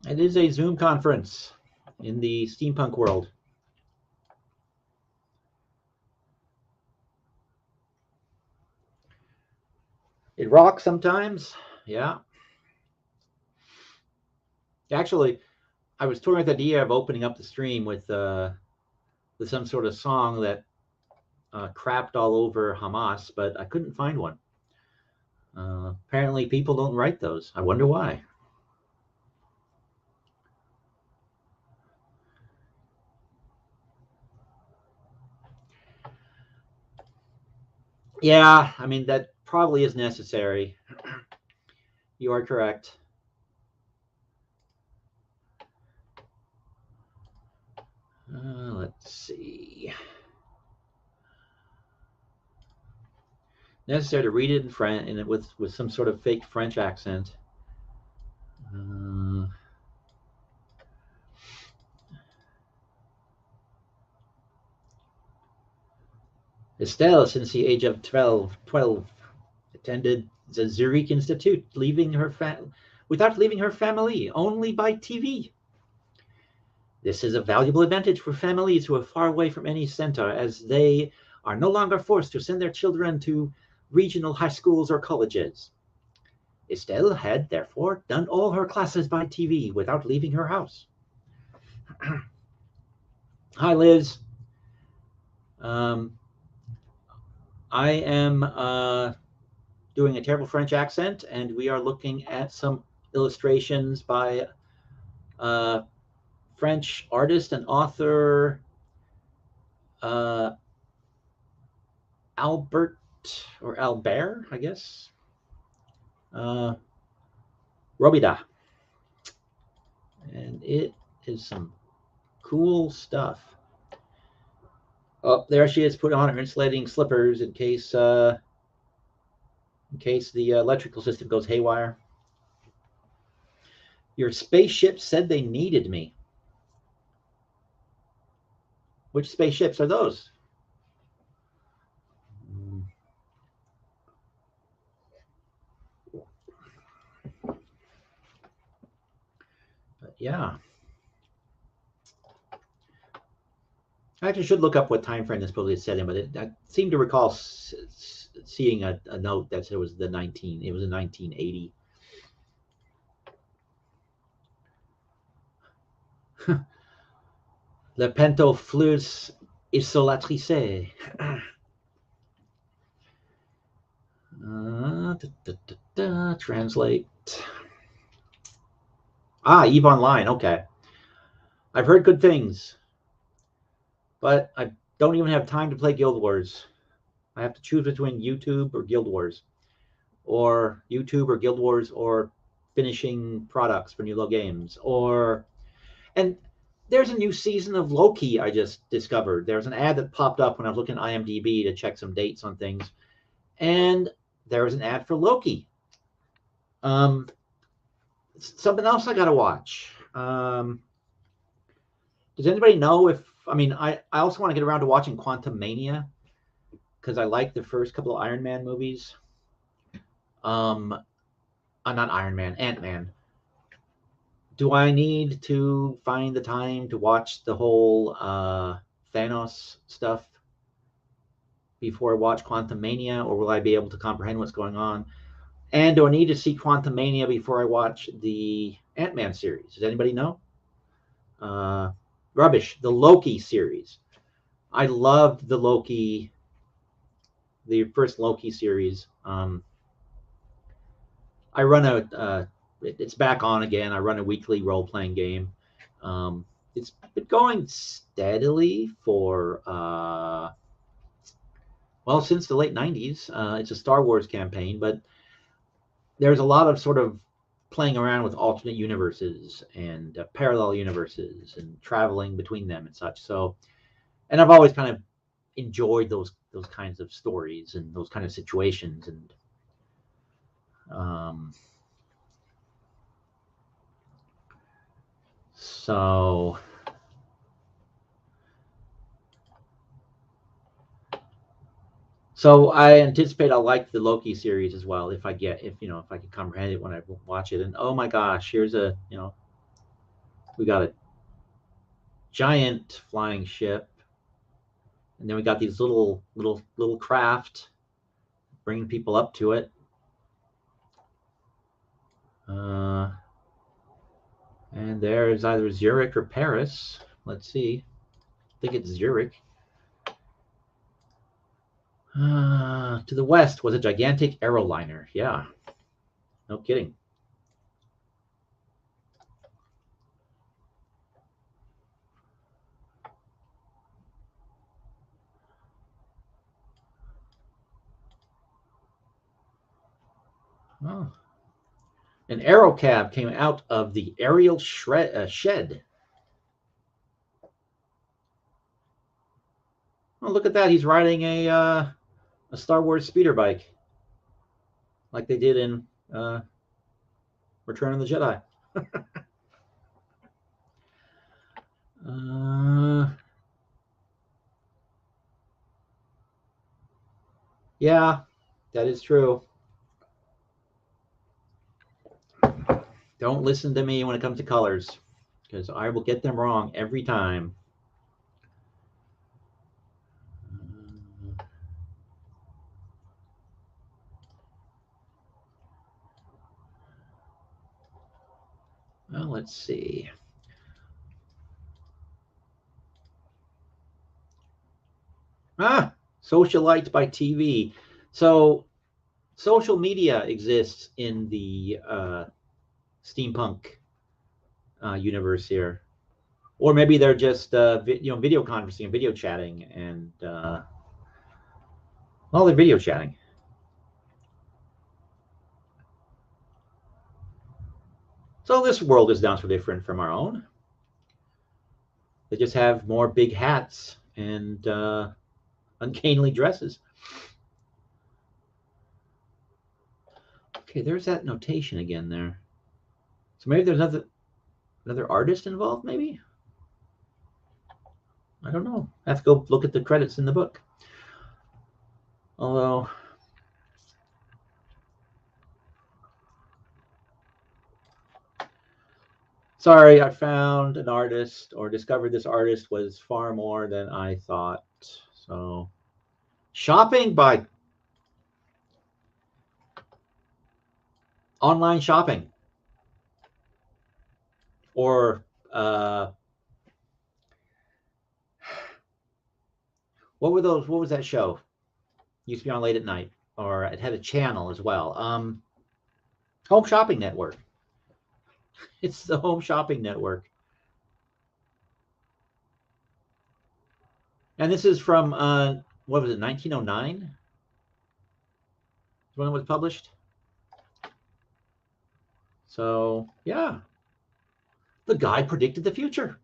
It is a Zoom conference in the steampunk world. It rocks sometimes, yeah. Actually, I was toying with the idea of opening up the stream with some sort of song that crapped all over Hamas, but I couldn't find one. Apparently, people don't write those. I wonder why. Yeah, I mean, that probably is necessary. You are correct. Let's see. Necessary to read it in French and with some sort of fake French accent. Estelle, since the age of 12, attended the Zurich Institute, without leaving her family, only by TV. This is a valuable advantage for families who are far away from any center, as they are no longer forced to send their children to regional high schools or colleges. Estelle had, therefore, done all her classes by TV without leaving her house. Hi, Liz. I am doing a terrible French accent, and we are looking at some illustrations by French artist and author Albert or Albert, I guess. Robida. And it is some cool stuff. Oh, there she is, put on her insulating slippers in case the electrical system goes haywire. Your spaceship said they needed me. Which spaceships are those? But yeah. I actually should look up what time frame this supposedly is set in, but I seem to recall seeing a note that said it was in 1980. Le Pento Flux Isolatrice. Translate. EVE Online. Okay. I've heard good things, but I don't even have time to play Guild Wars. I have to choose between YouTube or Guild Wars, or Guild Wars, or finishing products for new low games, and there's a new season of Loki I just discovered. There's an ad that popped up when I was looking at IMDb to check some dates on things, and there was an ad for Loki. Something else I gotta watch. Does anybody know if I also want to get around to watching Quantum Mania because I like the first couple of Iron Man movies. Not Iron Man, Ant-Man. Do I need to find the time to watch the whole Thanos stuff before I watch Quantum Mania, or will I be able to comprehend what's going on? And do I need to see Quantum Mania before I watch the Ant-Man series? Does anybody know? Rubbish. The Loki series. I loved the first Loki series. I run it's back on again. I run a weekly role-playing game. It's been going steadily for since the late 90s. It's a Star Wars campaign, but there's a lot of sort of playing around with alternate universes and parallel universes and traveling between them and such. So, and I've always kind of enjoyed those kinds of stories and those kind of situations. And so I anticipate I'll like the Loki series as well if I can comprehend it when I watch it. And oh my gosh, here's we got a giant flying ship, and then we got these little craft bringing people up to it. And there's either Zurich or Paris. Let's see. I think it's Zurich. To the west was a gigantic aeroliner. Yeah. No kidding. Oh. An aero cab came out of the aerial shed. Oh, look at that. He's riding a Star Wars speeder bike like they did in Return of the Jedi. Yeah, that is true. Don't listen to me when it comes to colors, because I will get them wrong every time. Well, let's see. Socialite by TV. So social media exists in the steampunk universe here, or maybe they're just video conferencing and video chatting, and Well, they're video chatting. So this world is not so different from our own. They just have more big hats and uncanny dresses. Okay, there's that notation again there. So maybe there's another artist involved, maybe? I don't know. I have to go look at the credits in the book. Although, sorry, I found an artist or discovered this artist was far more than I thought. So, shopping by online shopping or what were those? What was that show? Used to be on late at night, or it had a channel as well. Home Shopping Network. It's the Home Shopping Network. And this is from, what was it, 1909? When it was published. So, yeah. The guy predicted the future.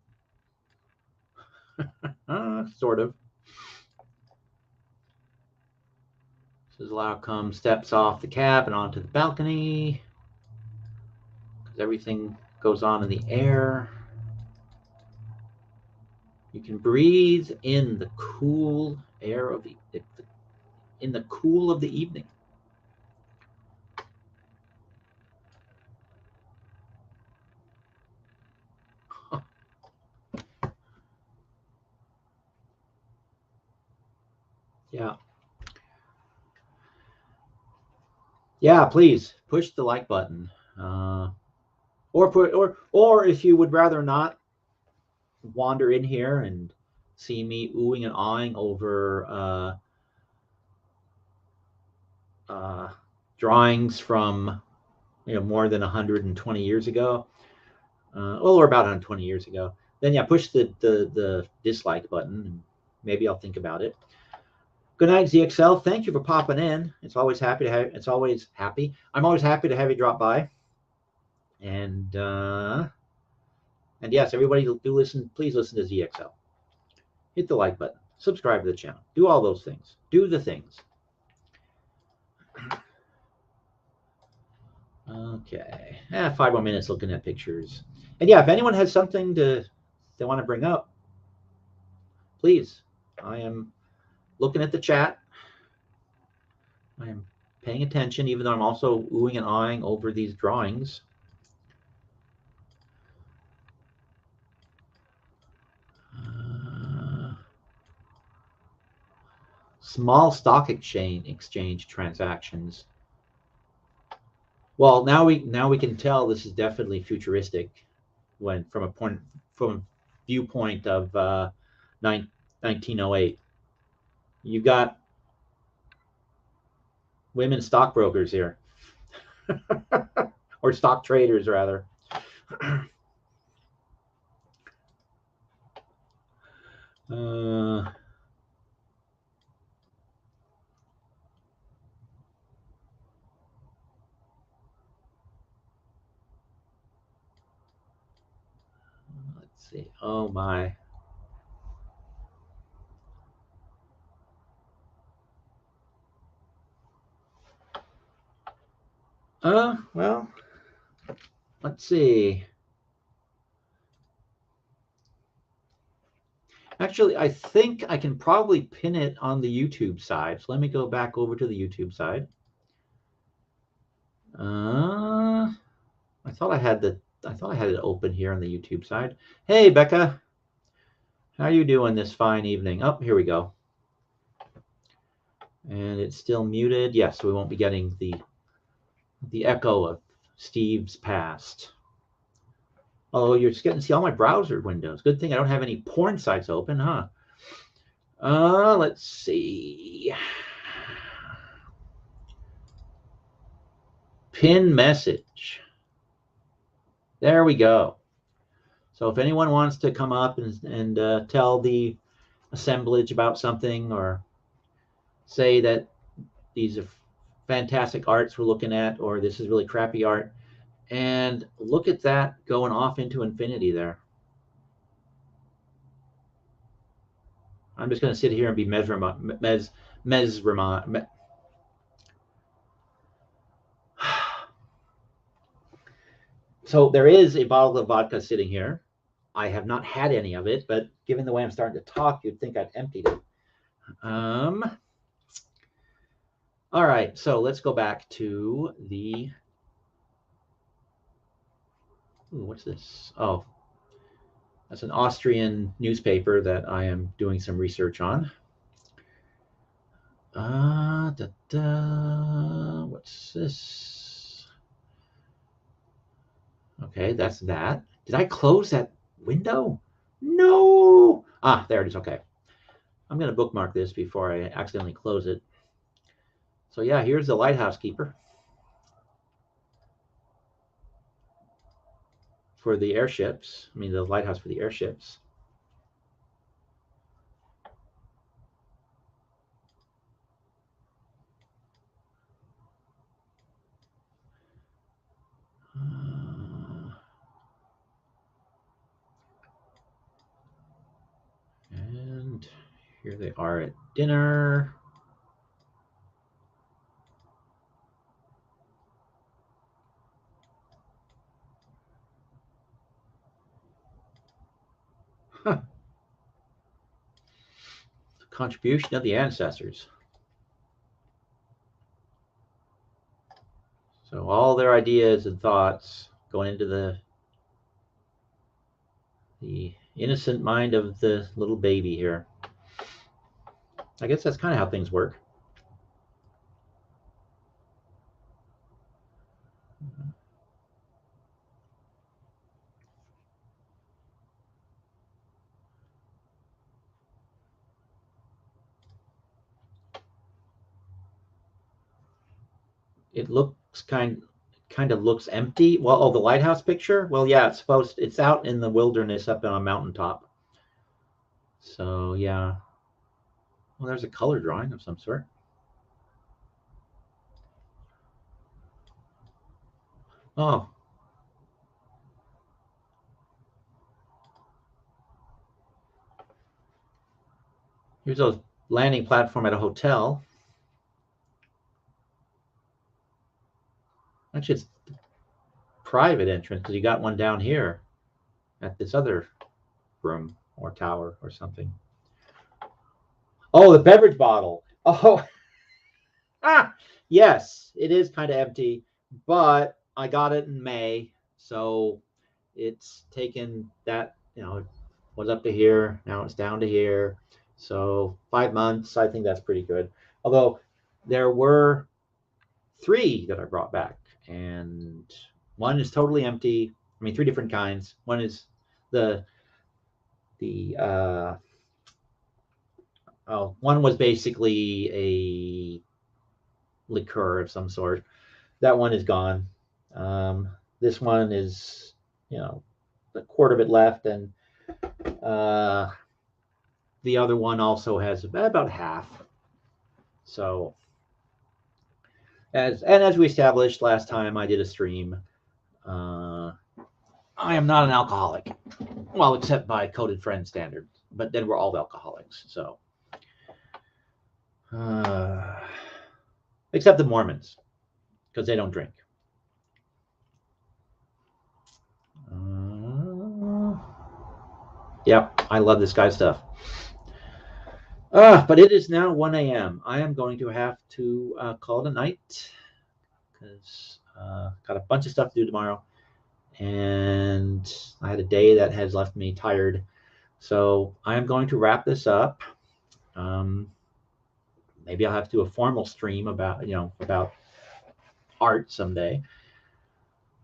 Sort of. This is Lau comes, steps off the cab and onto the balcony. Because everything goes on in the air. You can breathe in the cool air of the cool of the evening. Yeah. Yeah, please push the like button. Or if you would rather not wander in here and see me oohing and awing over drawings from more than 120 years ago, or about 120 years ago, then yeah, push the dislike button and maybe I'll think about it. Good night, ZXL. Thank you for popping in. I'm always happy to have you drop by. And yes, everybody do listen. Please listen to ZXL. Hit the like button. Subscribe to the channel. Do all those things. Do the things. Okay. 5 more minutes looking at pictures. And yeah, if anyone has something they want to bring up, please. I am looking at the chat. I am paying attention, even though I'm also oohing and eyeing over these drawings. Small stock exchange transactions. Well, now we can tell this is definitely futuristic, from a viewpoint of 1908. You got women stockbrokers here, or stock traders rather. Let's see. Oh my. Well, let's see. Actually, I think I can probably pin it on the YouTube side. So let me go back over to the YouTube side. I thought I had it open here on the YouTube side. Hey, Becca. How are you doing this fine evening? Oh, here we go. And it's still muted. Yes, we won't be getting the echo of Steve's past. Oh, you're just getting to see all my browser windows. Good thing I don't have any porn sites open, huh? Let's see. Pin message. There we go. So if anyone wants to come up and tell the assemblage about something, or say that these are fantastic arts we're looking at, or this is really crappy art. And look at that going off into infinity there. I'm just going to sit here and be mesmerized. So there is a bottle of vodka sitting here. I have not had any of it, but given the way I'm starting to talk, you'd think I'd emptied it. All right, so let's go back to the. Ooh, what's this? Oh, that's an Austrian newspaper that I am doing some research on. What's this? Okay, that's that. Did I close that window? No. Ah, there it is. Okay. I'm going to bookmark this before I accidentally close it. So yeah, here's the lighthouse keeper for the airships. I mean, the lighthouse for the airships. And here they are at dinner. Huh. The contribution of the ancestors. So all their ideas and thoughts going into the innocent mind of the little baby here. I guess that's kind of how things work. It looks kind of looks empty. Well, oh, the lighthouse picture. Well, yeah, it's out in the wilderness up on a mountaintop. So yeah. Well, there's a color drawing of some sort. Oh. Here's a landing platform at a hotel. Actually, it's private entrance because you got one down here at this other room or tower or something. Oh, the beverage bottle. Oh, yes, it is kind of empty, but I got it in May, so it's taken that, it was up to here, now it's down to here. So 5 months, I think that's pretty good. Although there were 3 that I brought back, and one is totally empty. I mean, 3 different kinds. One is one was basically a liqueur of some sort. That one is gone. This one is, a quarter of it left, and the other one also has about half. So, as we established last time I did a stream, I am not an alcoholic. Well, except by coded friend standards. But then we're all alcoholics. So, except the Mormons, because they don't drink. Yep, I love this guy's stuff. But it is now 1 a.m. I am going to have to call it a night because got a bunch of stuff to do tomorrow. And I had a day that has left me tired. So I am going to wrap this up. Maybe I'll have to do a formal stream about art someday.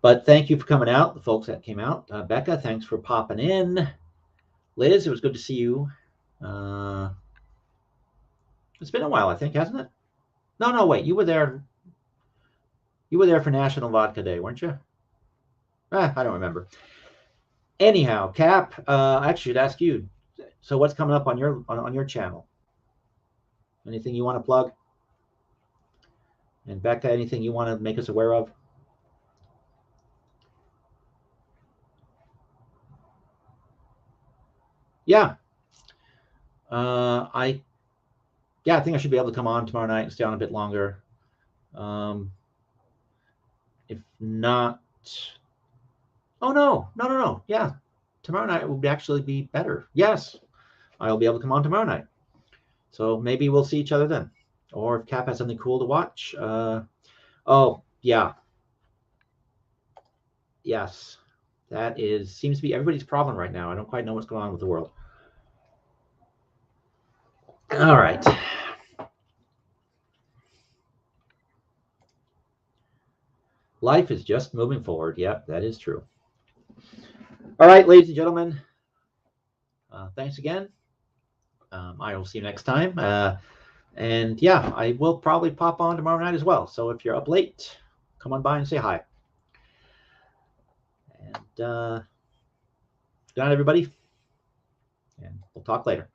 But thank you for coming out, the folks that came out. Becca, thanks for popping in. Liz, it was good to see you. It's been a while, I think, hasn't it? No, wait. You were there. You were there for National Vodka Day, weren't you? I don't remember. Anyhow, Cap, I actually should ask you. So, what's coming up on your channel? Anything you want to plug? And Becca, anything you want to make us aware of? Yeah. I think I should be able to come on tomorrow night and stay on a bit longer. If not, oh no. Yeah, tomorrow night will actually be better. Yes, I'll be able to come on tomorrow night. So maybe we'll see each other then. Or if Cap has something cool to watch. Oh, yeah. Yes. That seems to be everybody's problem right now. I don't quite know what's going on with the world. All right. Life is just moving forward. Yep, that is true. All right, ladies and gentlemen. Thanks again. I will see you next time. And yeah, I will probably pop on tomorrow night as well. So if you're up late, come on by and say hi. And good night, everybody. And we'll talk later.